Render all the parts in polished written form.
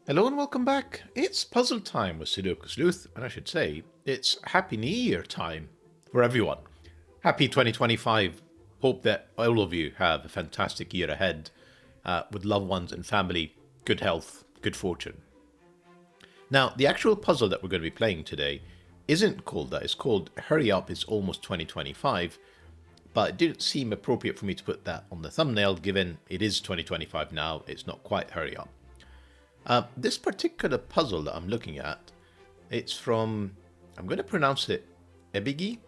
Hello and welcome back. It's puzzle time with Sudoku Sleuth, and I should say, it's Happy New Year time for everyone. Happy 2025. Hope that all of you have a fantastic year ahead with loved ones and family, good health, good fortune. Now, the actual puzzle that we're going to be playing today isn't called that. It's called Hurry Up, It's Almost 2025, but it didn't seem appropriate for me to put that on the thumbnail given it is 2025 now. It's not quite Hurry Up. This particular puzzle that I'm looking at, it's from, I'm going to pronounce it ebiggie,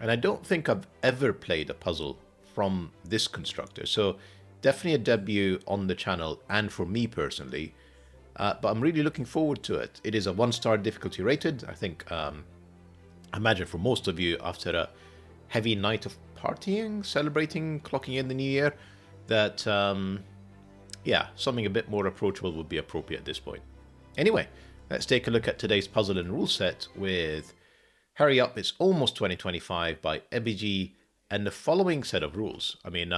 and I don't think I've ever played a puzzle from this constructor, so definitely a debut on the channel and for me personally, but I'm really looking forward to it. It is a 1-star difficulty rated. I think, I imagine for most of you, after a heavy night of partying, celebrating, clocking in the new year, that yeah, something a bit more approachable would be appropriate at this point. Anyway, let's take a look at today's puzzle and rule set with Hurry Up, It's Almost 2025 by ebiggie and the following set of rules. I mean,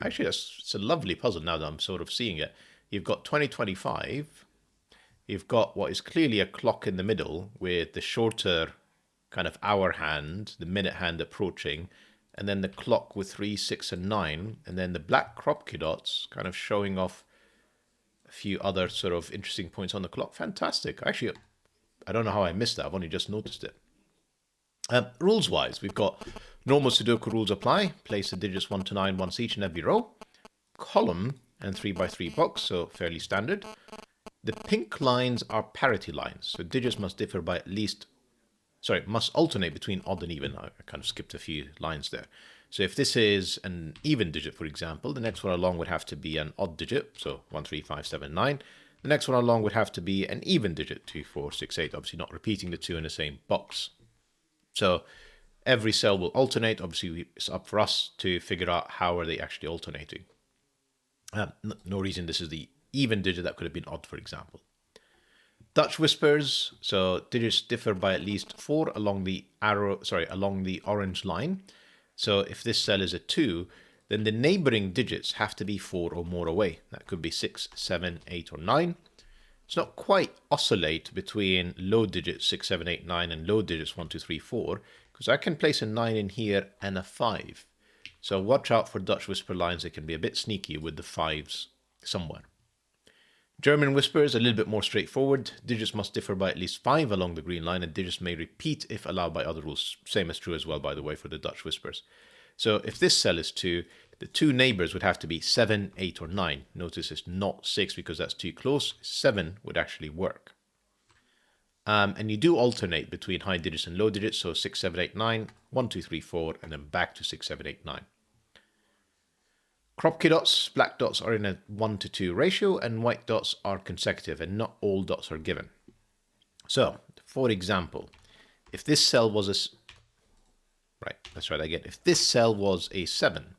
actually, it's a lovely puzzle now that I'm sort of seeing it. You've got 2025, you've got what is clearly a clock in the middle with the shorter kind of hour hand, the minute hand approaching, and then the clock with 3, 6, and 9, and then the black KROPKI dots kind of showing off a few other sort of interesting points on the clock. Fantastic. Actually, I don't know how I missed that. I've only just noticed it. Rules-wise, we've got normal Sudoku rules apply. Place the digits 1 to 9 once each in every row. Column and 3x3 box, so fairly standard. The pink lines are parity lines, so digits must differ by at least must alternate between odd and even. I kind of skipped a few lines there. So if this is an even digit, for example, the next one along would have to be an odd digit, so 1, 3, 5, 7, 9. The next one along would have to be an even digit, 2, 4, 6, 8, obviously not repeating the 2 in the same box. So every cell will alternate. Obviously, it's up for us to figure out how are they actually alternating. No reason this is the even digit. That could have been odd, for example. Dutch whispers, so digits differ by at least 4 along the along the orange line. So if this cell is a 2, then the neighboring digits have to be 4 or more away. That could be 6, 7, 8, or 9. It's not quite oscillate between low digits 6, 7, 8, 9 and low digits 1, 2, 3, 4, because I can place a 9 in here and a 5. So watch out for Dutch whisper lines. They can be a bit sneaky with the 5s somewhere. German whispers, a little bit more straightforward. Digits must differ by at least 5 along the green line, and digits may repeat if allowed by other rules. Same is true as well, by the way, for the Dutch whispers. So if this cell is 2, the 2 neighbors would have to be 7, 8, or 9. Notice it's not 6 because that's too close. 7 would actually work. And you do alternate between high digits and low digits, so 6, 7, 8, 9, 1, 2, 3, 4, and then back to 6, 7, 8, 9. KROPKI dots, black dots are in a 1 to 2 ratio, and white dots are consecutive, and not all dots are given. So, for example, if this cell was if this cell was a 7,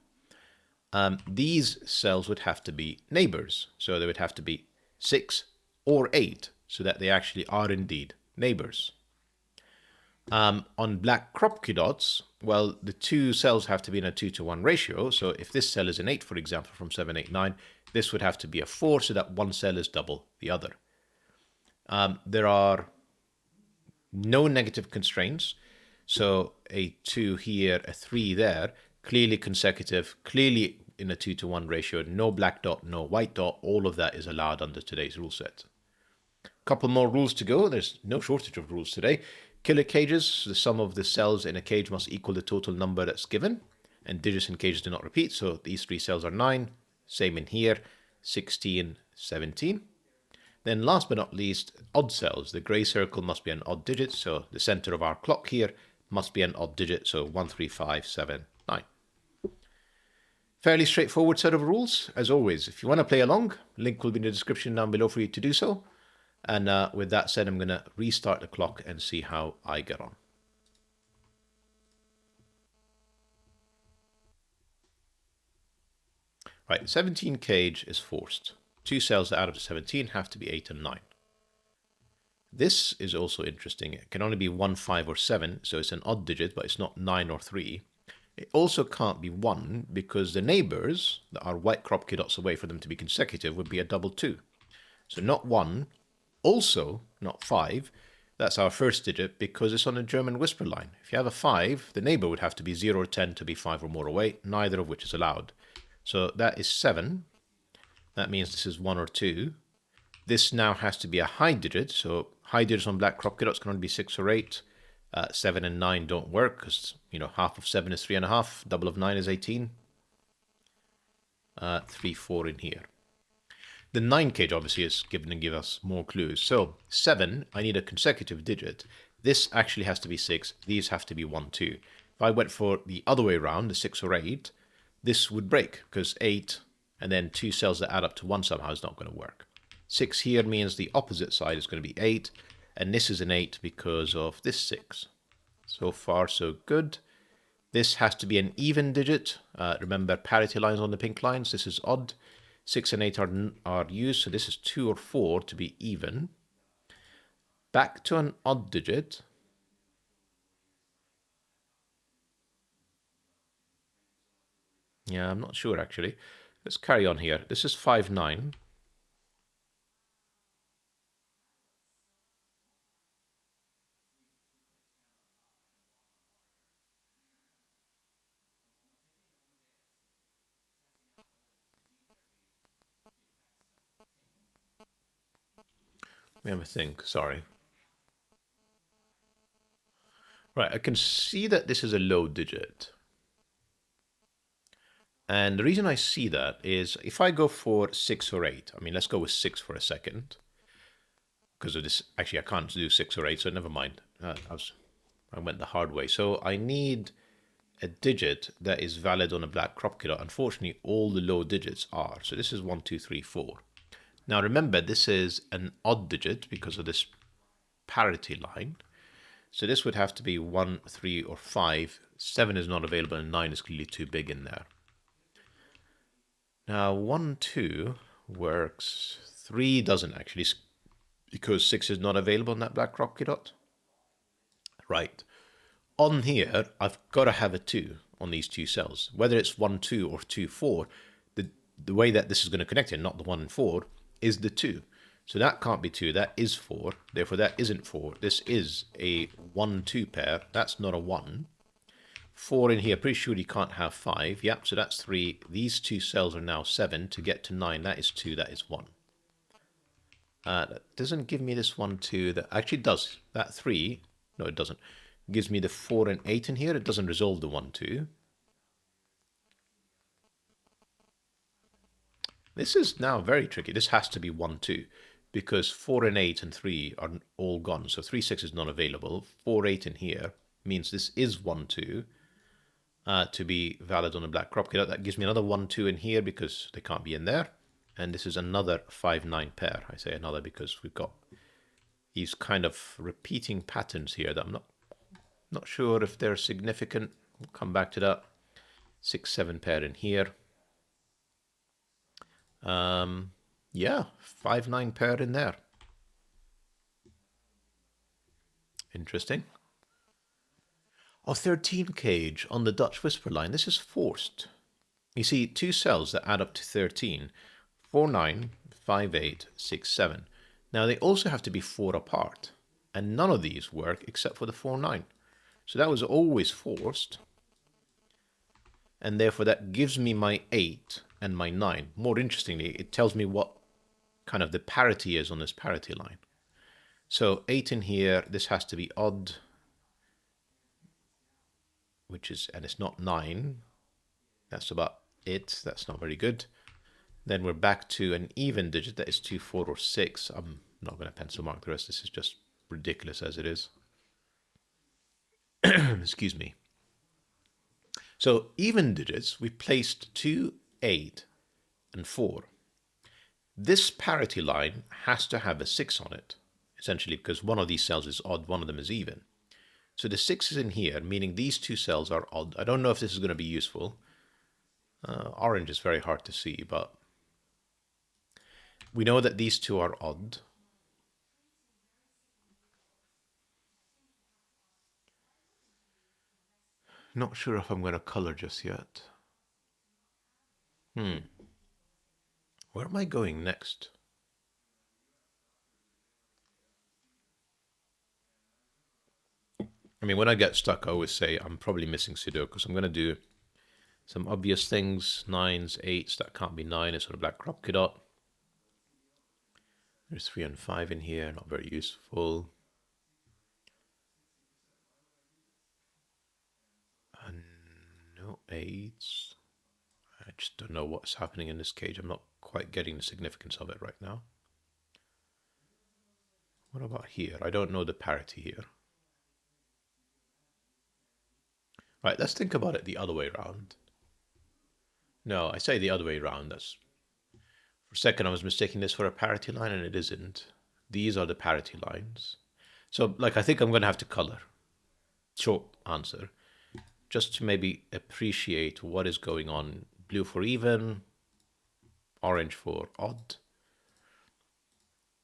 these cells would have to be neighbors. So they would have to be 6 or 8, so that they actually are indeed neighbors. On black KROPKI dots, well, the 2 cells have to be in a 2 to 1 ratio. So if this cell is an 8, for example, from 7, 8, 9, this would have to be a 4, so that one cell is double the other. There are no negative constraints. So a 2 here, a 3 there, clearly consecutive, clearly in a 2 to 1 ratio, no black dot, no white dot. All of that is allowed under today's rule set. Couple more rules to go. There's no shortage of rules today. Killer cages, the sum of the cells in a cage must equal the total number that's given, and digits in cages do not repeat, so these 3 cells are 9, same in here, 16, 17. Then last but not least, odd cells. The grey circle must be an odd digit, so the center of our clock here must be an odd digit, so 1, 3, 5, 7, 9. Fairly straightforward set of rules. As always, if you want to play along, link will be in the description down below for you to do so. And with that said, I'm going to restart the clock and see how I get on. Right, 17 cage is forced. 2 cells that out of the 17 have to be 8 and 9. This is also interesting. It can only be 1, 5, or 7, so it's an odd digit, but it's not 9 or 3. It also can't be 1 because the neighbors that are white KROPKI dots away for them to be consecutive would be a double 2. So not 1, also not 5. That's our first digit because it's on a German whisper line. If you have a 5, the neighbor would have to be 0 or 10 to be 5 or more away, neither of which is allowed. So that is 7. That means this is 1 or 2. This now has to be a high digit, so high digits on black KROPKI dots can only be 6 or 8. 7 and 9 don't work because, half of 7 is 3.5, double of 9 is 18. 3, 4 in here. The 9 cage obviously is given to give us more clues. So 7, I need a consecutive digit. This actually has to be 6. These have to be 1, 2. If I went for the other way around, the 6 or 8, this would break because 8 and then 2 cells that add up to 1 somehow is not going to work. 6 here means the opposite side is going to be 8, and this is an 8 because of this 6. So far, so good. This has to be an even digit. Remember, parity lines on the pink lines. This is odd. 6 and 8 are used, so this is 2 or 4 to be even. Back to an odd digit. Yeah, I'm not sure actually. Let's carry on here. This is 5, 9. Let me have a think, sorry. Right, I can see that this is a low digit. And the reason I see that is if I go for 6 or 8, I mean, let's go with 6 for a second. Because of this, actually, I can't do 6 or 8, so never mind. I went the hard way. So I need a digit that is valid on a black KROPKI dot. Unfortunately, all the low digits are. So this is 1, 2, 3, 4. Now remember, this is an odd digit because of this parity line. So this would have to be 1, 3, or 5. 7 is not available, and 9 is clearly too big in there. Now 1, 2 works. 3 doesn't actually, because 6 is not available on that black KROPKI dot. Right. On here, I've got to have a 2 on these 2 cells. Whether it's 1, 2 or 2, 4, the way that this is going to connect in, not the 1 and 4, is the 2. So that can't be 2, that is 4. Therefore, that isn't 4. This is a 1, 2 pair. That's not a 1. 4 in here, pretty sure you can't have 5. Yep, so that's 3. These 2 cells are now 7. To get to 9, that is 2, that is 1. That doesn't give me this 1, 2. That actually does. That 3, no, it doesn't. It gives me the 4 and 8 in here. It doesn't resolve the 1, 2. This is now very tricky. This has to be 1, 2. Because 4 and 8 and 3 are all gone. So 3, 6 is not available. 4, 8 in here means this is 1, 2. To be valid on a black KROPKI. That gives me another 1, 2 in here because they can't be in there. And this is another 5, 9 pair. I say another because we've got these kind of repeating patterns here that I'm not sure if they're significant. We'll come back to that. 6, 7 pair in here. Yeah, 5, 9 pair in there. Interesting. Oh, 13 cage on the Dutch whisper line. This is forced. You see 2 cells that add up to 13. 4, 9, 5, 8, 6, 7. Now they also have to be 4 apart. And none of these work except for the 4, 9. So that was always forced. And therefore that gives me my 8 and my 9. More interestingly, it tells me what kind of the parity is on this parity line. So 8 in here, this has to be odd, and it's not 9. That's about it. That's not very good. Then we're back to an even digit that is 2, 4, or 6. I'm not going to pencil mark the rest. This is just ridiculous as it is. Excuse me. So even digits, we placed 2, 8, and 4. This parity line has to have a 6 on it, essentially because one of these cells is odd, one of them is even. So the 6 is in here, meaning these 2 cells are odd. I don't know if this is going to be useful. Orange is very hard to see, but we know that these 2 are odd. Not sure if I'm going to color just yet. Where am I going next? I mean, when I get stuck, I always say I'm probably missing Sudoku. So I'm going to do some obvious things, 9s, 8s, that can't be 9, it's sort of like KROPKI dot. There's 3 and 5 in here, not very useful. And no 8s. I just don't know what's happening in this cage. I'm not quite getting the significance of it right now. What about here? I don't know the parity here. Right, let's think about it the other way around. No, I say the other way around. That's for a second I was mistaking this for a parity line, and it isn't. These are the parity lines. So, like, I think I'm going to have to color. Short answer. Just to maybe appreciate what is going on. Blue for even, orange for odd.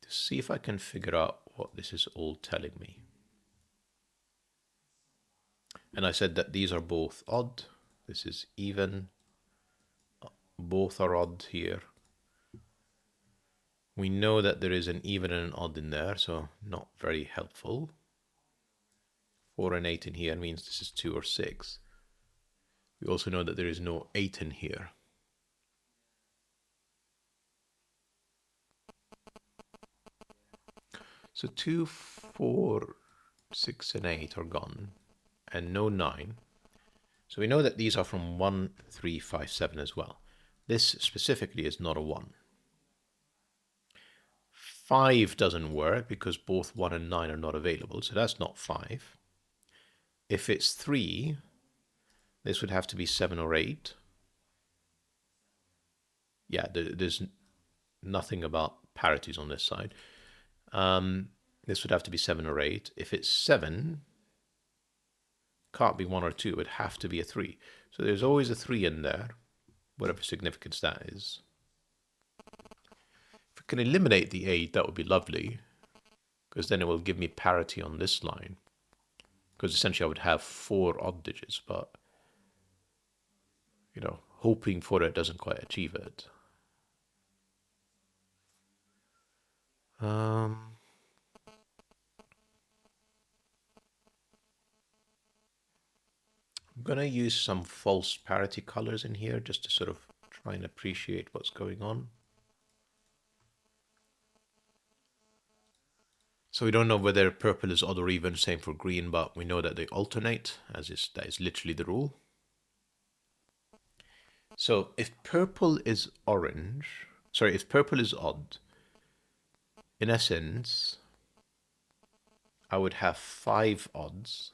To see if I can figure out what this is all telling me. And I said that these are both odd. This is even. Both are odd here. We know that there is an even and an odd in there, so not very helpful. 4 and 8 in here means this is 2 or 6. We also know that there is no 8 in here. So 2, 4, 6, and 8 are gone, and no 9. So we know that these are from 1, 3, 5, 7 as well. This specifically is not a 1. 5 doesn't work because both 1 and 9 are not available, so that's not 5. If it's 3, this would have to be 7 or 8. Yeah, there's nothing about parities on this side. This would have to be 7 or 8. If it's 7, can't be 1 or 2. It would have to be a 3. So there's always a 3 in there, whatever significance that is. If we can eliminate the 8, that would be lovely, because then it will give me parity on this line. Because essentially I would have 4 odd digits, but, you know, hoping for it doesn't quite achieve it. I'm going to use some false parity colors in here just to sort of try and appreciate what's going on. So we don't know whether purple is odd or even, same for green, but we know that they alternate, that is literally the rule. So if purple is orange, sorry, if purple is odd, in essence, I would have 5 odds.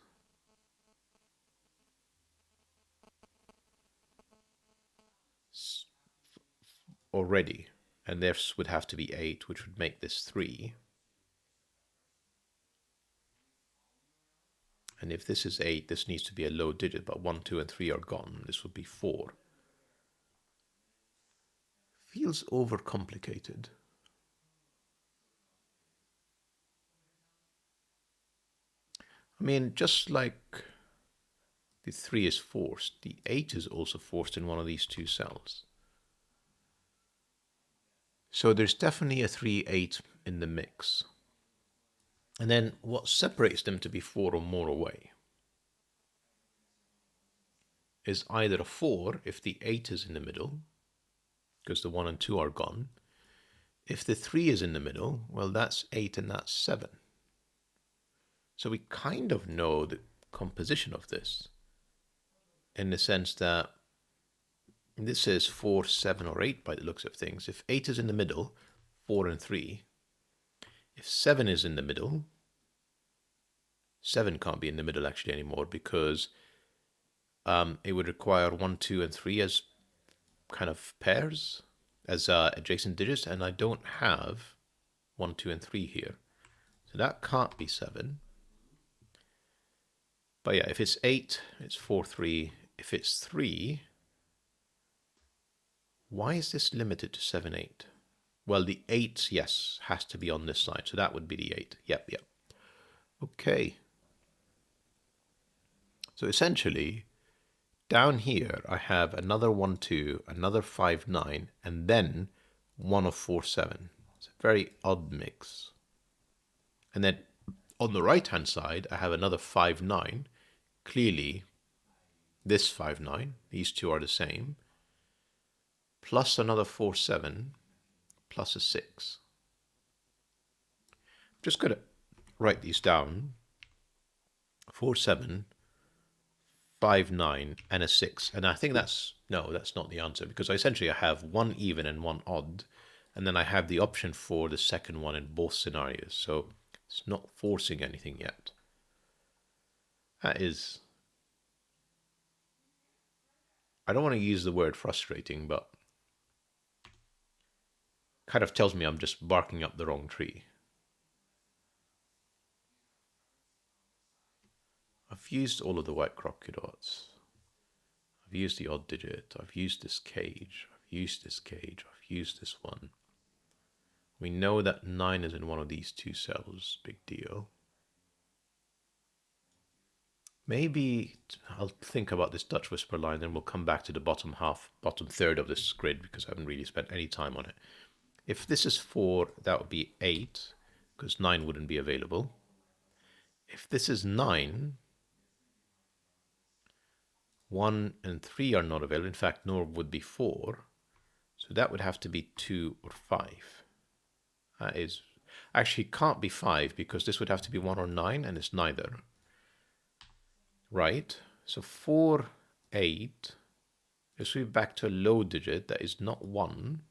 Already, and this would have to be 8, which would make this 3. And if this is 8, this needs to be a low digit, but 1, 2, and 3 are gone. This would be 4. Feels overcomplicated. I mean, just like the 3 is forced, the 8 is also forced in one of these two cells. So there's definitely a 3, 8 in the mix. And then what separates them to be 4 or more away is either a 4 if the 8 is in the middle, because the 1 and 2 are gone. If the 3 is in the middle, well, that's 8 and that's 7. So we kind of know the composition of this in the sense that this is 4, 7, or 8 by the looks of things. If 8 is in the middle, 4 and 3. If 7 is in the middle, 7 can't be in the middle actually anymore because it would require 1, 2, and 3 as kind of pairs, as adjacent digits, and I don't have 1, 2, and 3 here. So that can't be 7. But yeah, if it's 8, it's 4, 3. If it's 3, why is this limited to 7, 8? Well, the 8, yes, has to be on this side. So that would be the 8. Yep. Okay. So essentially, down here, I have another 1, 2, another 5, 9, and then 1 of 4, 7. It's a very odd mix. And then On the right-hand side, I have another 5, 9. Clearly, this 5, 9, these two are the same, plus another 4, 7, plus a 6. I'm just going to write these down. 4, 7, 5, 9, and a 6. And I think that's not the answer, because essentially I have one even and one odd, and then I have the option for the second one in both scenarios. So it's not forcing anything yet. That is, I don't want to use the word frustrating, but kind of tells me I'm just barking up the wrong tree. I've used all of the white KROPKI dots. I've used the odd digit. I've used this cage. I've used this cage. I've used this one. We know that 9 is in one of these two cells. Big deal. Maybe I'll think about this Dutch whisper line, then we'll come back to the bottom third of this grid, because I haven't really spent any time on it. If this is 4, that would be 8, because 9 wouldn't be available. If this is 9, 1 and 3 are not available. In fact, nor would be 4. So that would have to be 2 or 5. That is, actually can't be 5, because this would have to be 1 or 9, and it's neither. Right? So 4, 8. This will be back to a low digit that is not 1,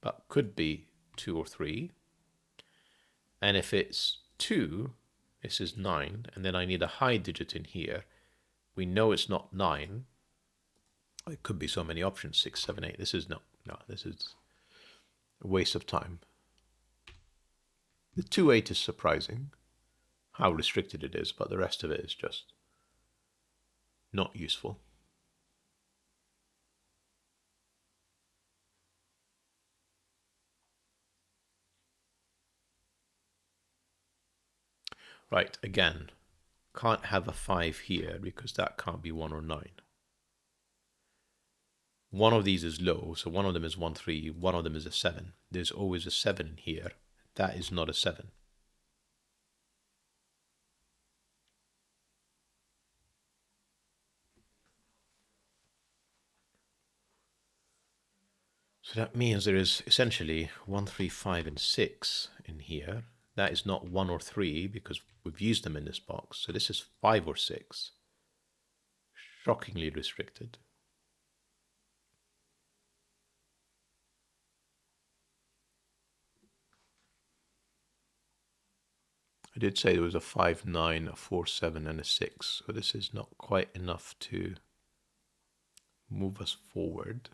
but could be 2 or 3. And if it's 2, this is 9, and then I need a high digit in here. We know it's not 9. It could be so many options, 6, 7, 8. This is no, this is a waste of time. The 2, 8 is surprising, how restricted it is, but the rest of it is just not useful. Right, again, can't have a 5 here because that can't be 1 or 9. One of these is low, so one of them is 1, 3, one of them is a 7. There's always a 7 here. That is not a 7. So that means there is essentially 1, 3, 5, and 6 in here. That is not 1 or 3 because we've used them in this box. So this is 5 or 6. Shockingly restricted. I did say there was a 5, 9, a 4, 7, and a 6. So this is not quite enough to move us forward.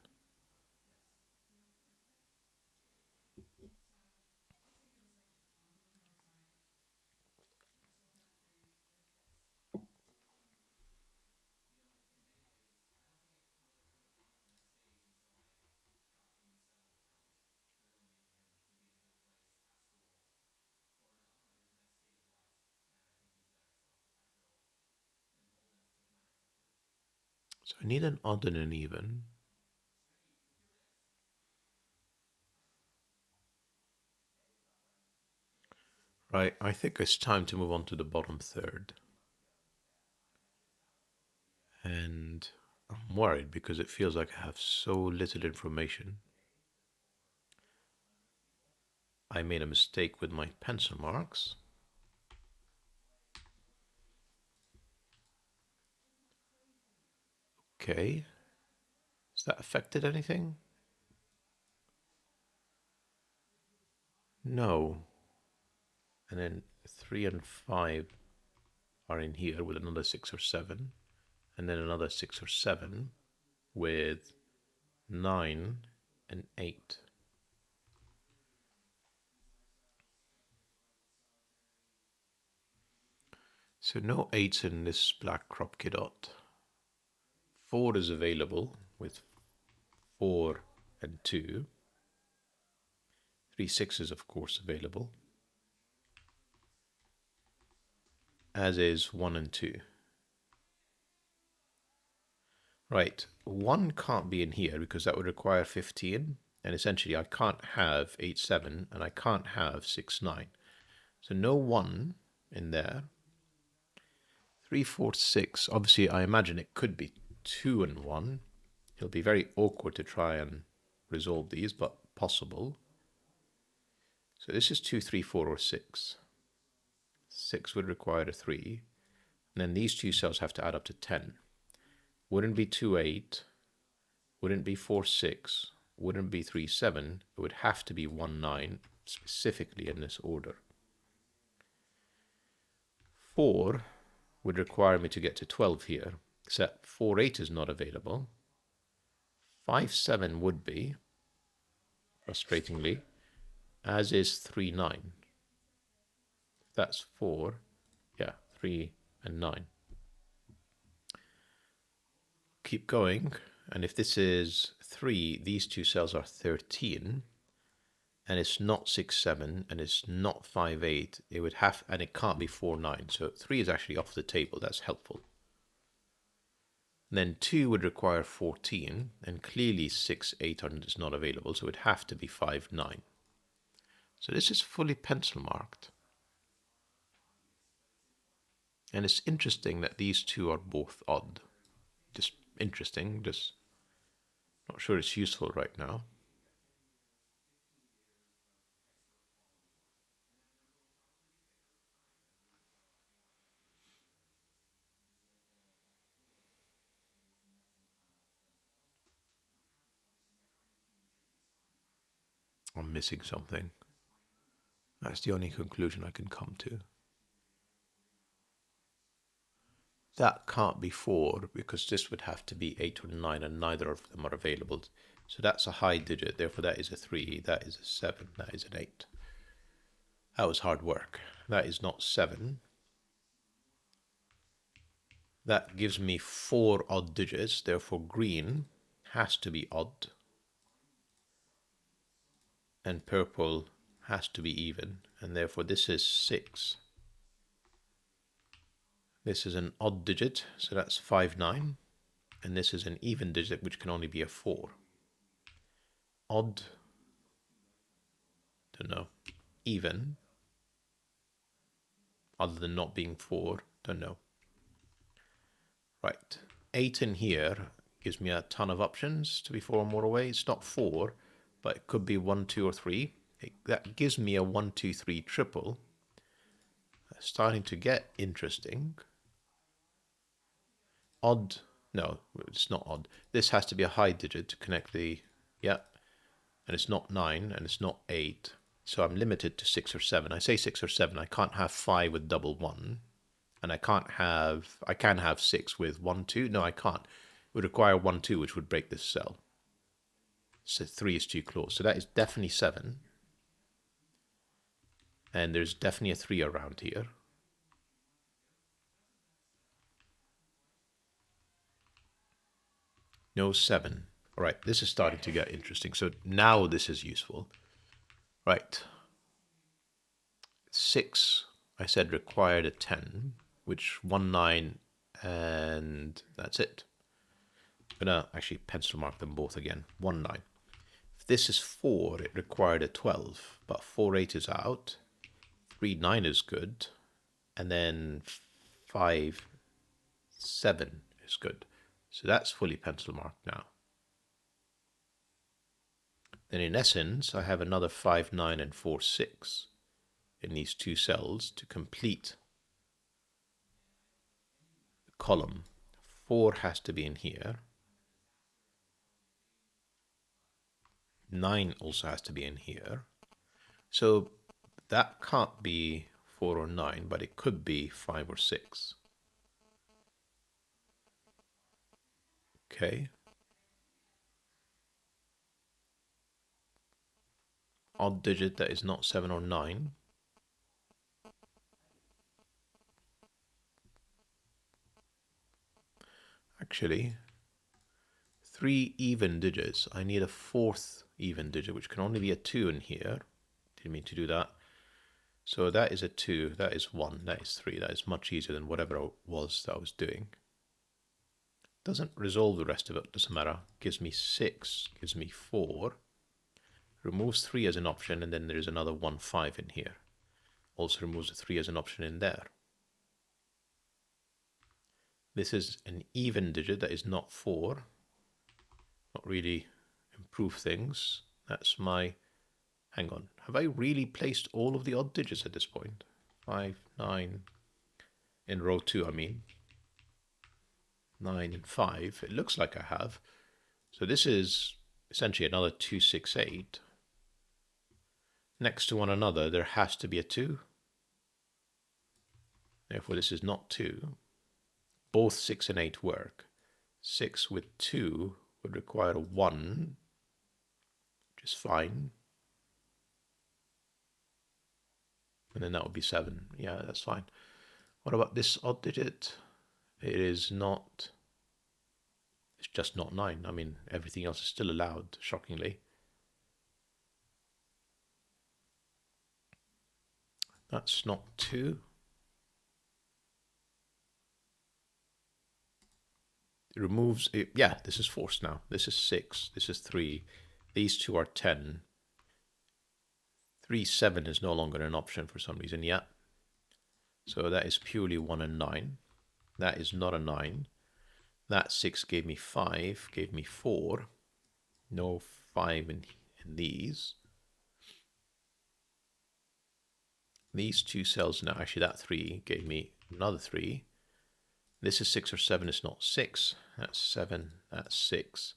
So I need an odd and an even. Right, I think it's time to move on to the bottom third. And I'm worried because it feels like I have so little information. I made a mistake with my pencil marks. Okay. Has that affected anything? No. And then 3 and 5 are in here with another 6 or 7. And then another 6 or 7 with 9 and 8. So no 8s in this black KROPKI dot. 4 is available with 4 and 2. 3 6s, of course, available, as is 1 and 2. Right, 1 can't be in here because that would require 15, and essentially I can't have 8 7 and I can't have 6 9. So no 1 in there. 3, 4, 6. Obviously, I imagine it could be 2 and 1. It'll be very awkward to try and resolve these, but possible. So this is 2, 3, 4, or 6. 6 would require a 3. And then these two cells have to add up to 10. Wouldn't be 2, 8. Wouldn't be 4, 6. Wouldn't be 3, 7. It would have to be 1, 9, specifically in this order. 4 would require me to get to 12 here, except 4, 8 is not available. 5, 7 would be, frustratingly, as is 3, 9. That's 4, yeah, 3 and 9. Keep going, and if this is 3, these two cells are 13, and it's not 6, 7, and it's not 5, 8, it would have, and it can't be 4, 9, so 3 is actually off the table. That's helpful. And then 2 would require 14, and clearly 6, 8 is not available, so it would have to be 5, 9. So this is fully pencil marked. And it's interesting that these two are both odd. Just interesting, just not sure it's useful right now. I'm missing something. That's the only conclusion I can come to. That can't be 4 because this would have to be 8 or 9 and neither of them are available. So that's a high digit, therefore that is a 3, that is a 7, that is an 8. That was hard work. That is not 7. That gives me 4 odd digits, therefore green has to be odd. And purple has to be even, and therefore this is 6. This is an odd digit, so that's 5, 9. And this is an even digit, which can only be a 4. Odd, don't know, even, other than not being 4, don't know. Right, 8 in here gives me a ton of options to be 4 or more away. It's not 4, but it could be 1, 2, or 3. That gives me a 1, 2, 3 triple. That's starting to get interesting. Odd, no, it's not odd. This has to be a high digit to connect the, yeah, and it's not 9 and it's not 8. So I'm limited to 6 or 7. I say 6 or 7. I can't have 5 with double 1. And I can have 6 with 1, 2. No, I can't. It would require 1, 2, which would break this cell. So 3 is too close. So that is definitely 7. And there's definitely a 3 around here. No 7. All right, this is starting to get interesting. So now this is useful. Right. 6, I said, required a 10, which 1, 9, and that's it. I'm going to actually pencil mark them both again. 1, 9. If this is 4, it required a 12, but 4, 8 is out. 3, 9 is good. And then 5, 7 is good. So that's fully pencil marked now. Then in essence, I have another 5, 9, and 4, 6 in these two cells to complete the column. 4 has to be in here. 9 also has to be in here. So that can't be 4 or 9, but it could be 5 or 6. Okay. Odd digit that is not 7 or 9. Actually, 3 even digits. I need a 4th even digit, which can only be a 2 in here. Didn't mean to do that. So that is a 2, that is 1, that is 3. That is much easier than whatever it was that I was doing. Doesn't resolve the rest of it, doesn't matter. Gives me 6, gives me 4. Removes 3 as an option, and then there's another 1, 5 in here. also removes the 3 as an option in there. This is an even digit that is not 4. Not really improve things. That's my... Hang on. Have I really placed all of the odd digits at this point? 5, 9... In row 2, I mean. 9 and 5. It looks like I have. So this is essentially another 2, 6, 8. Next to one another, there has to be a 2. Therefore, this is not 2. Both 6 and 8 work. 6 with 2 would require a 1, which is fine. And then that would be 7. Yeah, that's fine. What about this odd digit? It is not... It's just not 9. I mean, everything else is still allowed, shockingly. That's not 2. It removes it. Yeah, this is forced now. This is 6. This is 3. These two are 10. 3, 7 is no longer an option for some reason. Yeah. So that is purely 1 and 9. That is not a 9. That 6 gave me 5, gave me 4. No 5 in these. These two cells now, actually that 3 gave me another 3. This is 6 or 7, it's not 6. That's 7, that's 6.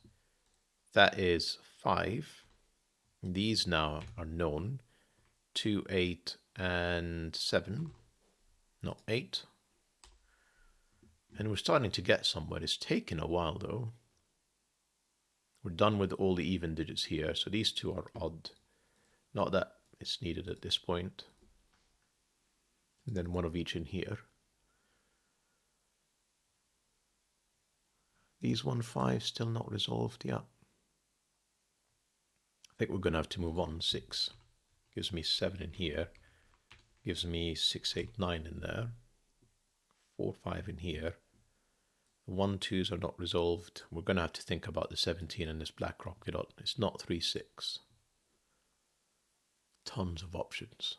That is 5. These now are known. 2, 8, and 7. Not 8. And we're starting to get somewhere. It's taken a while though. We're done with all the even digits here, so these two are odd. Not that it's needed at this point. And then one of each in here. These 1, 5 still not resolved yet. I think we're going to have to move on. 6 gives me 7 in here. Gives me 6, 8, 9 in there. 4, 5 in here. The 1, 2s are not resolved. We're going to have to think about the 17 and this black KROPKI dot. It's not 3, 6. Tons of options.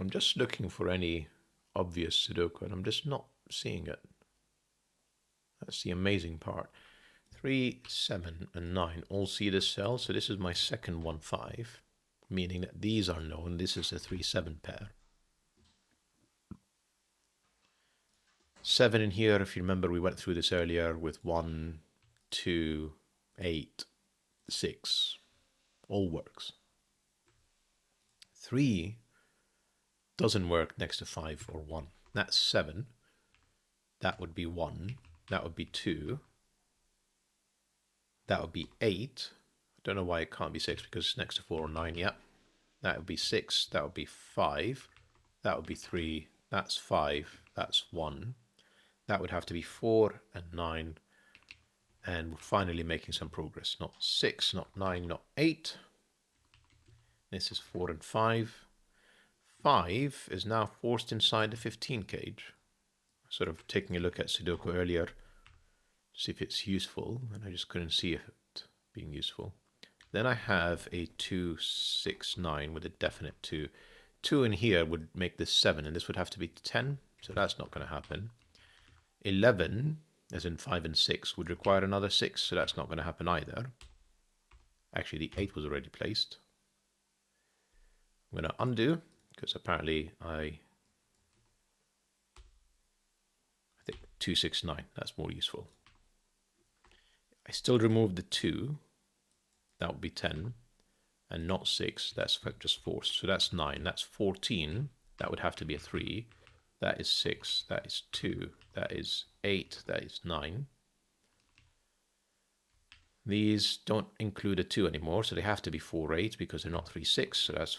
I'm just looking for any obvious Sudoku, and I'm just not seeing it. That's the amazing part. 3, 7, and 9 all see this cell, so this is my second 1, 5, meaning that these are known. This is a 3, 7 pair. 7 in here, if you remember, we went through this earlier with 1, 2, 8, 6. All works. 3 doesn't work next to 5 or 1. That's 7. That would be 1. That would be 2. That would be 8. I don't know why it can't be 6 because it's next to 4 or 9. Yep. That would be 6. That would be 5. That would be 3. That's 5. That's 1. That would have to be 4 and 9. And we're finally making some progress. Not 6, not 9, not 8. This is 4 and 5. 5 is now forced inside the 15 cage. Sort of taking a look at Sudoku earlier to see if it's useful, and I just couldn't see it being useful. Then I have a 2, 6, 9 with a definite 2. 2 in here would make this 7, and this would have to be 10, so that's not going to happen. 11, as in 5 and 6, would require another 6, so that's not going to happen either. Actually, the 8 was already placed. I'm going to undo, because apparently I think 2, 6, 9, that's more useful. I still remove the 2, that would be 10, and not 6, that's just forced, so that's 9, that's 14, that would have to be a 3, that is 6, that is 2, that is 8, that is 9. These don't include a 2 anymore, so they have to be 4, 8, because they're not 3, 6, so that's,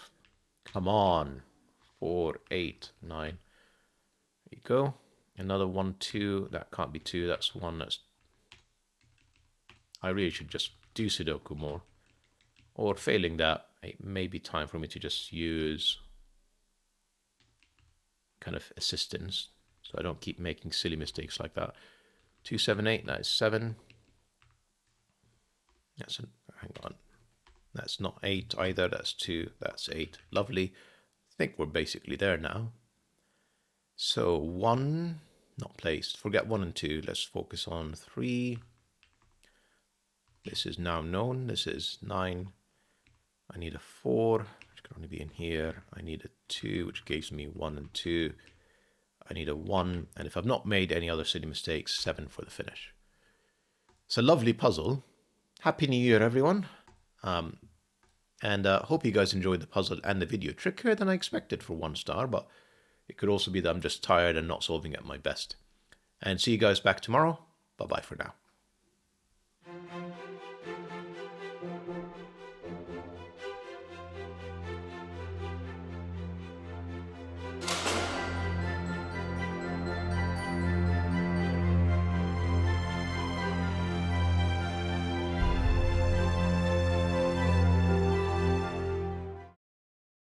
come on, 4, 8, 9. There you go. Another 1, 2. That can't be 2. That's 1. That's. I really should just do Sudoku more. Or failing that, it may be time for me to just use kind of assistance so I don't keep making silly mistakes like that. 278, that is 7. Hang on. That's not 8 either, that's 2, that's 8. Lovely. I think we're basically there now. So 1, not placed. Forget 1 and 2. Let's focus on 3. This is now known. This is 9. I need a 4, which can only be in here. I need a 2, which gives me 1 and 2. I need a 1, and if I've not made any other silly mistakes, 7 for the finish. It's a lovely puzzle. Happy New Year, everyone. And hope you guys enjoyed the puzzle and the video. Trickier than I expected for 1 star, but it could also be that I'm just tired and not solving at my best. And see you guys back tomorrow. Bye-bye for now.